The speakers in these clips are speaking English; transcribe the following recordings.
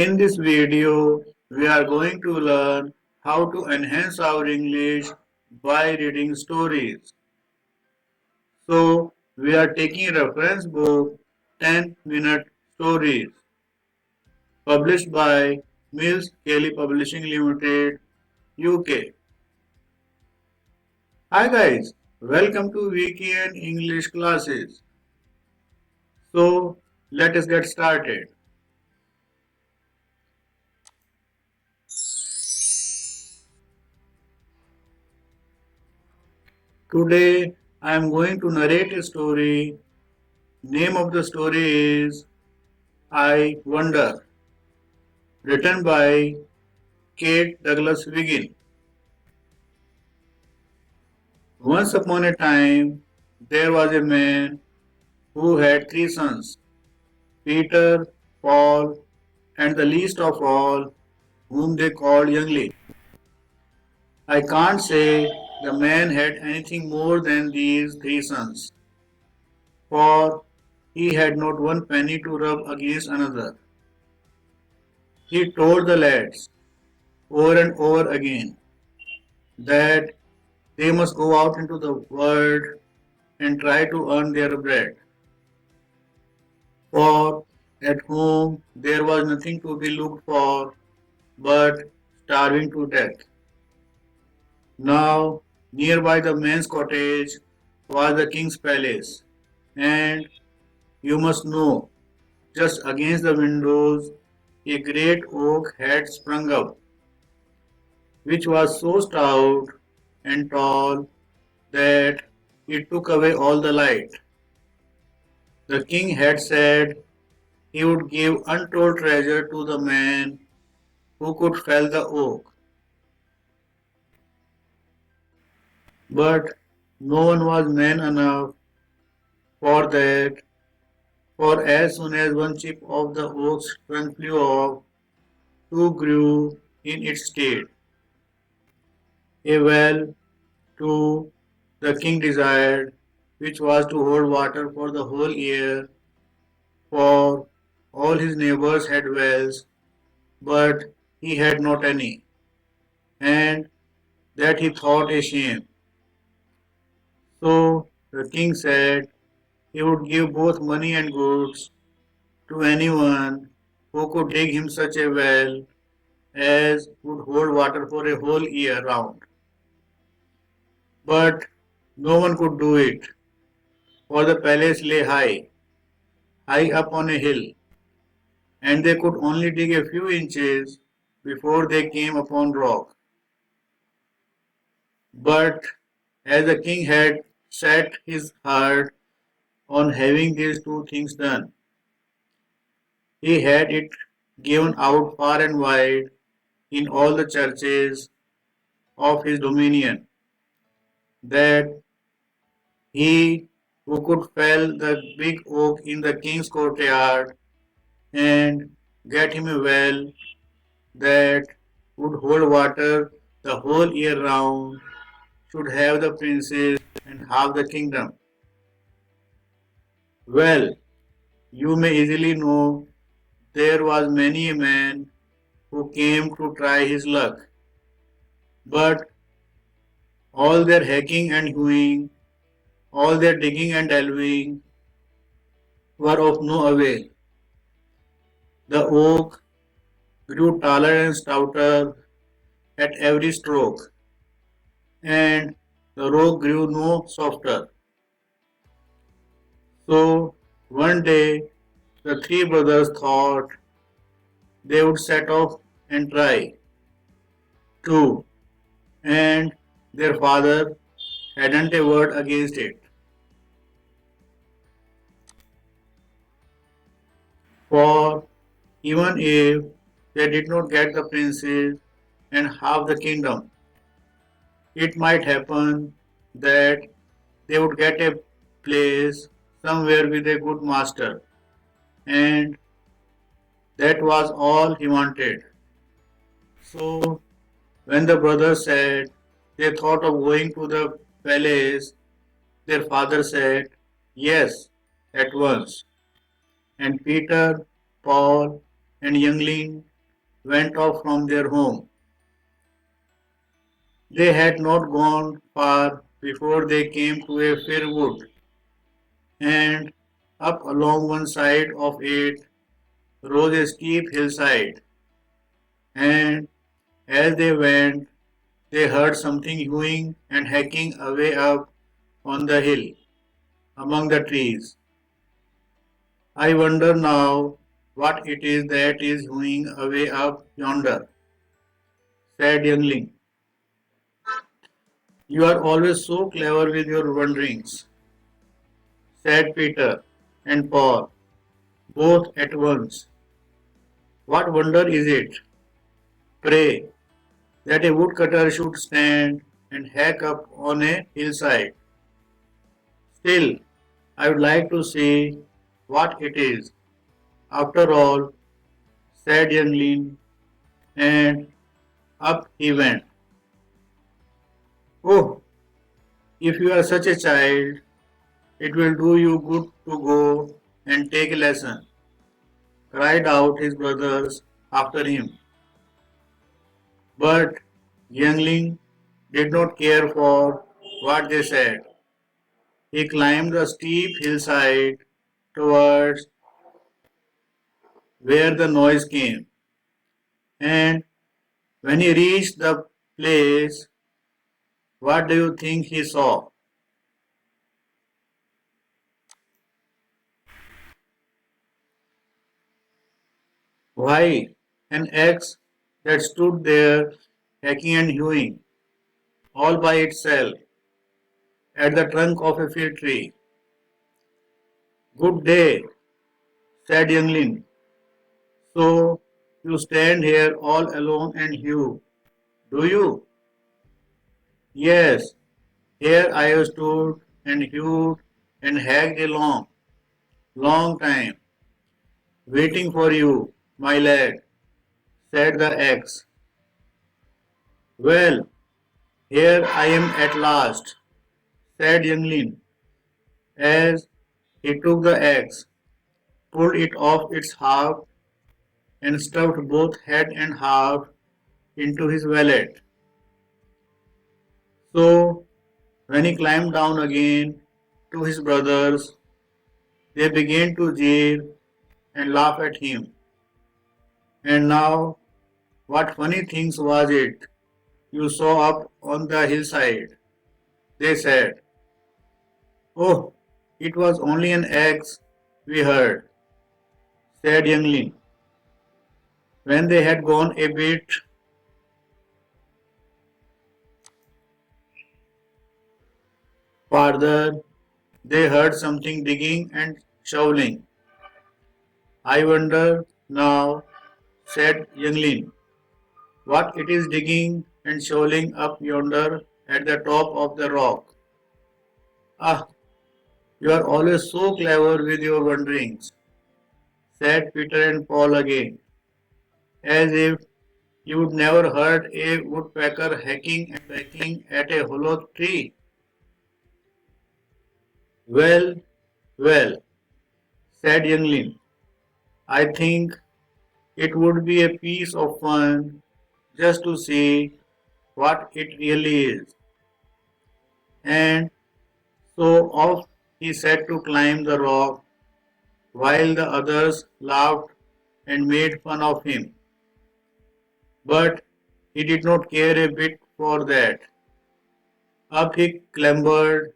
In this video, we are going to learn how to enhance our English by reading stories. So, we are taking a reference book 10-minute stories published by Mills Kelly Publishing Limited, UK. Hi guys, welcome to Weekend English classes. So, let us get started. Today, I am going to narrate a story. Name of the story is I Wonder, written by Kate Douglas Wiggin. Once upon a time, there was a man who had three sons, Peter, Paul, and the least of all, whom they called Youngling. I can't say the man had anything more than these three sons, for he had not one penny to rub against another. He told the lads over and over again that they must go out into the world and try to earn their bread. For at home there was nothing to be looked for but starving to death. Now, nearby the man's cottage was the king's palace, and you must know, just against the windows a great oak had sprung up, which was so stout and tall that it took away all the light. The king had said he would give untold treasure to the man who could fell the oak. But no one was man enough for that, for as soon as one chip of the oak's trunk flew off, two grew in its stead. A well, too, the king desired, which was to hold water for the whole year, for all his neighbors had wells, but he had not any, and that he thought a shame. So the king said he would give both money and goods to anyone who could dig him such a well as would hold water for a whole year round. But no one could do it, for the palace lay high, high up on a hill, and they could only dig a few inches before they came upon rock. But as the king had set his heart on having these two things done, he had it given out far and wide in all the churches of his dominion, that he who could fell the big oak in the king's courtyard and get him a well that would hold water the whole year round should have the princes and half the kingdom. Well, you may easily know there was many a man who came to try his luck, but all their hacking and hewing, all their digging and delving were of no avail. The oak grew taller and stouter at every stroke, and the rock grew no softer. So one day the three brothers thought they would set off and try too, and their father hadn't a word against it. For even if they did not get the princes and half the kingdom, it might happen that they would get a place somewhere with a good master, and that was all he wanted. So, when the brothers said they thought of going to the palace, their father said, yes, at once. And Peter, Paul, and Youngling went off from their home. They had not gone far before they came to a fir wood, and up along one side of it rose a steep hillside, and as they went, they heard something hewing and hacking away up on the hill among the trees. I wonder now what it is that is hewing away up yonder, said Youngling. You are always so clever with your wonderings, said Peter and Paul, both at once. What wonder is it, pray, that a woodcutter should stand and hack up on a hillside? Still, I would like to see what it is. After all, said Youngling, and up he went. Oh, if you are such a child, it will do you good to go and take a lesson, cried out his brothers after him. But Youngling did not care for what they said. He climbed the steep hillside towards where the noise came, and when he reached the place, what do you think he saw? Why, an axe that stood there hacking and hewing all by itself at the trunk of a fir tree. Good day, said Youngling. So you stand here all alone and hew, do you? Yes, here I have stood and hewed and hacked a long time, waiting for you, my lad, said the axe. Well, here I am at last, said Youngling, as he took the axe, pulled it off its haft, and stuffed both head and haft into his wallet. So, when he climbed down again to his brothers, they began to jeer and laugh at him. And now, what funny things was it you saw up on the hillside? They said. Oh, it was only an axe, we heard, said Youngling. When they had gone a bit farther, they heard something digging and shoveling. I wonder now, said Youngling, what it is digging and shoveling up yonder at the top of the rock. Ah, you are always so clever with your wonderings, said Peter and Paul again, as if you would never heard a woodpecker hacking and pecking at a hollow tree. Well, well, said Youngling, I think it would be a piece of fun just to see what it really is. And so off he set to climb the rock while the others laughed and made fun of him. But he did not care a bit for that. Up he clambered,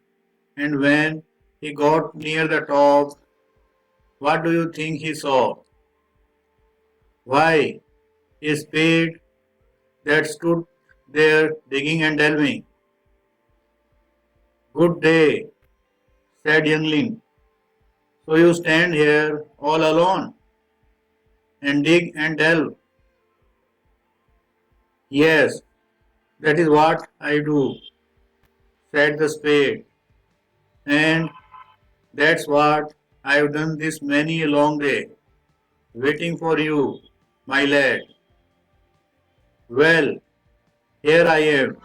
and when he got near the top, what do you think he saw? Why, a spade that stood there digging and delving. Good day, said Youngling. So you stand here all alone and dig and delve. Yes, that is what I do, said the spade. And that's what I've done this many a long day, waiting for you, my lad. Well, here I am,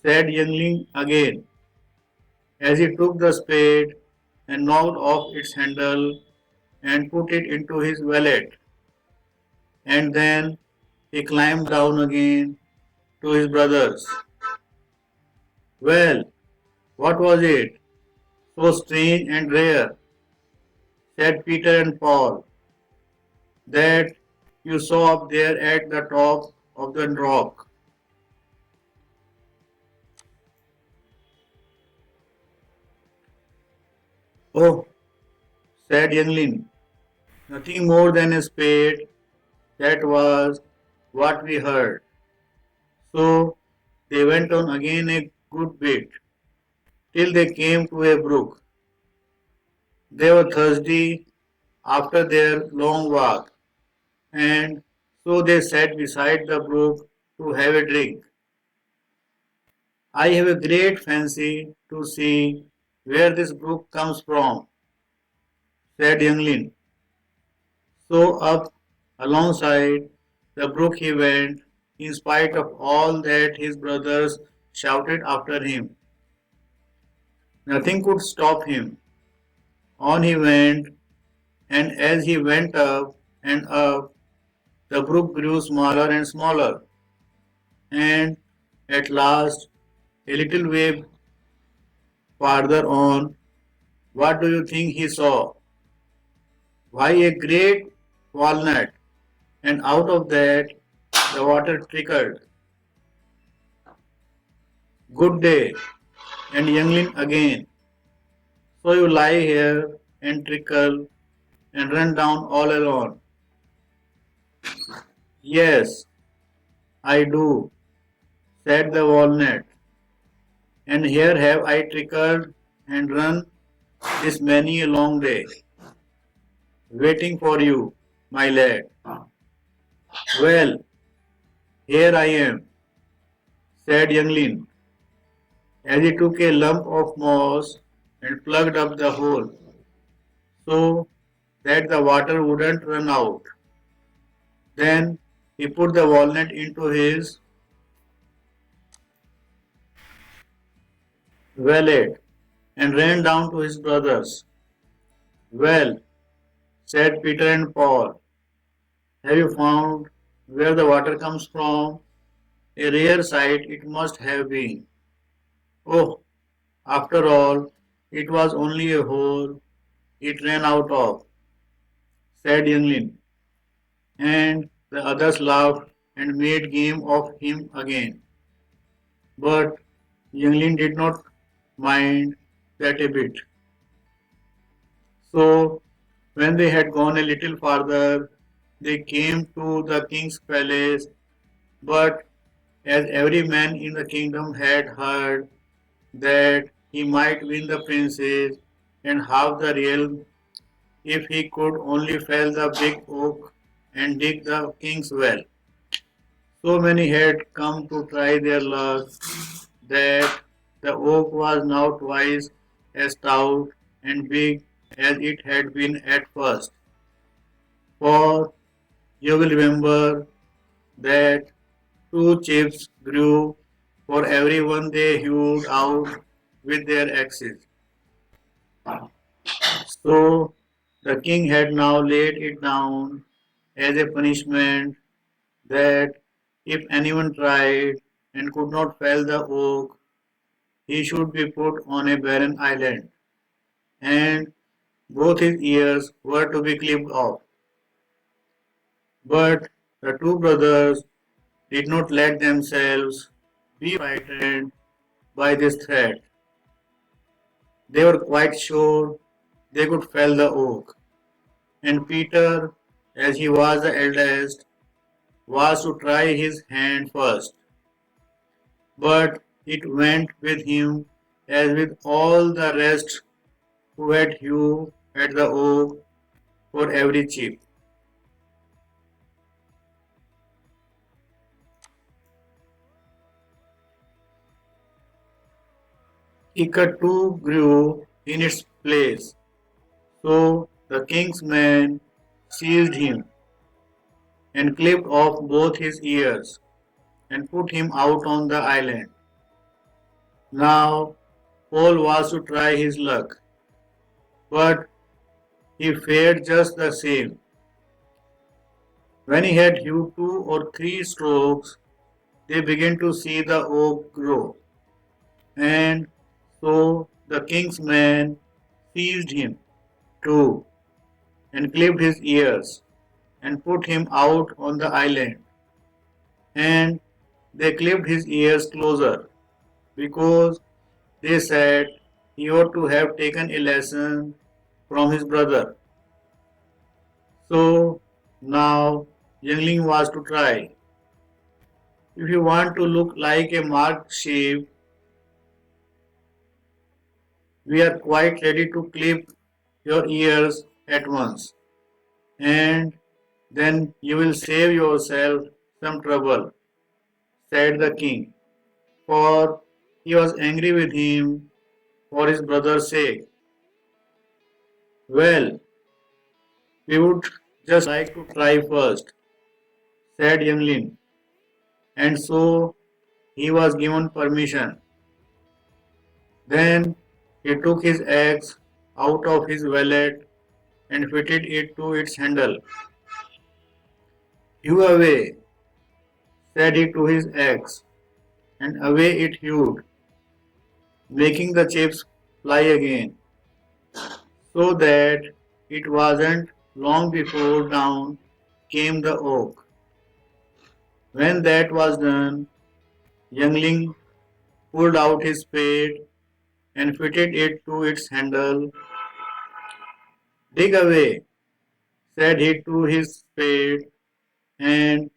said Youngling again, as he took the spade and knocked off its handle and put it into his wallet. And then he climbed down again to his brothers. Well, what was it? So strange and rare, said Peter and Paul, that you saw up there at the top of the rock. Oh, said Younglin, nothing more than a spade. That was what we heard. So they went on again a good bit, till they came to a brook. They were thirsty after their long walk, and so they sat beside the brook to have a drink. I have a great fancy to see where this brook comes from, said Younglin. So up alongside the brook he went, in spite of all that his brothers shouted after him. Nothing could stop him. On he went, and as he went up and up, the brook grew smaller and smaller, and at last, a little way farther on, what do you think he saw? Why, a great walnut, and out of that the water trickled. Good day, and Younglin again. So you lie here and trickle and run down all alone. Yes, I do, said the walnut, and here have I trickled and run this many a long day, waiting for you, my lad. Well, here I am, said Younglin, as he took a lump of moss and plugged up the hole so that the water wouldn't run out. Then he put the walnut into his wallet and ran down to his brothers. Well, said Peter and Paul, have you found where the water comes from? A rare sight it must have been. Oh, after all, it was only a hole it ran out of, said Younglin, and the others laughed and made game of him again. But Younglin did not mind that a bit. So, when they had gone a little farther, they came to the king's palace, but as every man in the kingdom had heard that he might win the princess and half the realm if he could only fell the big oak and dig the king's well. So many had come to try their luck that the oak was now twice as stout and big as it had been at first. For you will remember that two chips grew for every one they hewed out with their axes. So the king had now laid it down as a punishment that if anyone tried and could not fell the oak, he should be put on a barren island, and both his ears were to be clipped off. But the two brothers did not let themselves be frightened by this threat. They were quite sure they could fell the oak, and Peter, as he was the eldest, was to try his hand first. But it went with him as with all the rest who had hewed at the oak for every chip. Ika too grew in its place, so the king's men seized him and clipped off both his ears and put him out on the island. Now Paul was to try his luck, but he fared just the same. When he had hewed 2 or 3 strokes, they began to see the oak grow. And so the king's men seized him too, and clipped his ears, and put him out on the island. And they clipped his ears closer, because they said he ought to have taken a lesson from his brother. So now Youngling was to try. If you want to look like a marked sheep, we are quite ready to clip your ears at once, and then you will save yourself some trouble, said the king, for he was angry with him for his brother's sake. Well, we would just like to try first, said Younglin, and so he was given permission. Then he took his axe out of his wallet and fitted it to its handle. Hew away, said he to his axe, and away it hewed, making the chips fly again, so that it wasn't long before down came the oak. When that was done, Youngling pulled out his spade and fitted it to its handle. Dig away, said he to his spade, and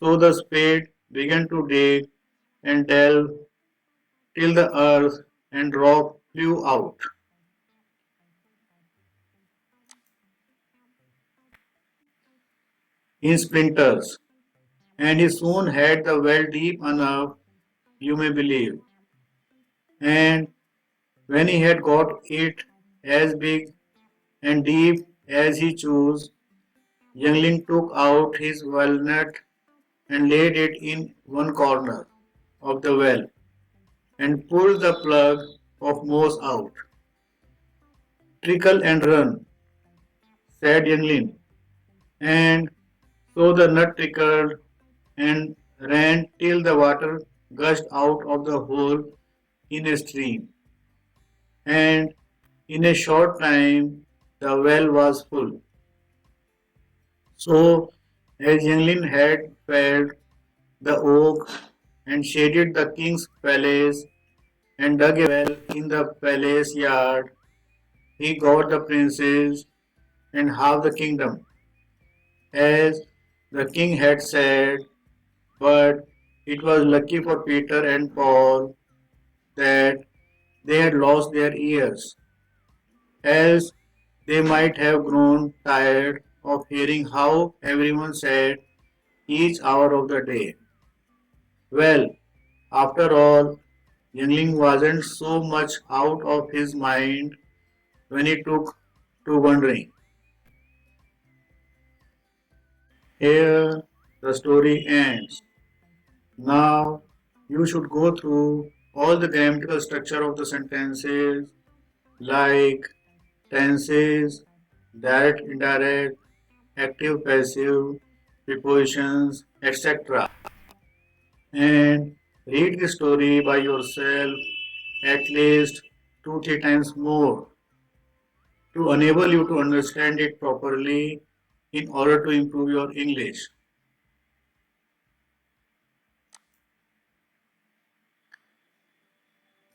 so the spade began to dig and delve till the earth and rock flew out in splinters, and he soon had the well deep enough, you may believe. And when he had got it as big and deep as he chose, Youngling took out his walnut and laid it in one corner of the well, and pulled the plug of moss out. Trickle and run, said Youngling, and so the nut trickled and ran till the water gushed out of the hole in a stream, and in a short time the well was full. So, as Younglin had felled the oak and shaded the king's palace and dug a well in the palace yard, he got the princess and half the kingdom, as the king had said. But it was lucky for Peter and Paul that they had lost their ears, else they might have grown tired of hearing how everyone said each hour of the day. Well, after all, Youngling wasn't so much out of his mind when he took to wondering. Here the story ends. Now you should go through all the grammatical structure of the sentences like tenses, direct, indirect, active, passive, prepositions, etc. and read the story by yourself at least 2 3 times more to enable you to understand it properly in order to improve your English.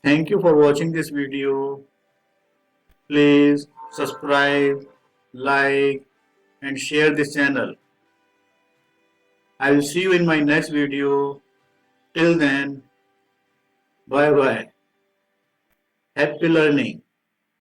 Thank you for watching this video. Please subscribe, like and share this channel. I will see you in my next video. Till then, bye bye. Happy learning.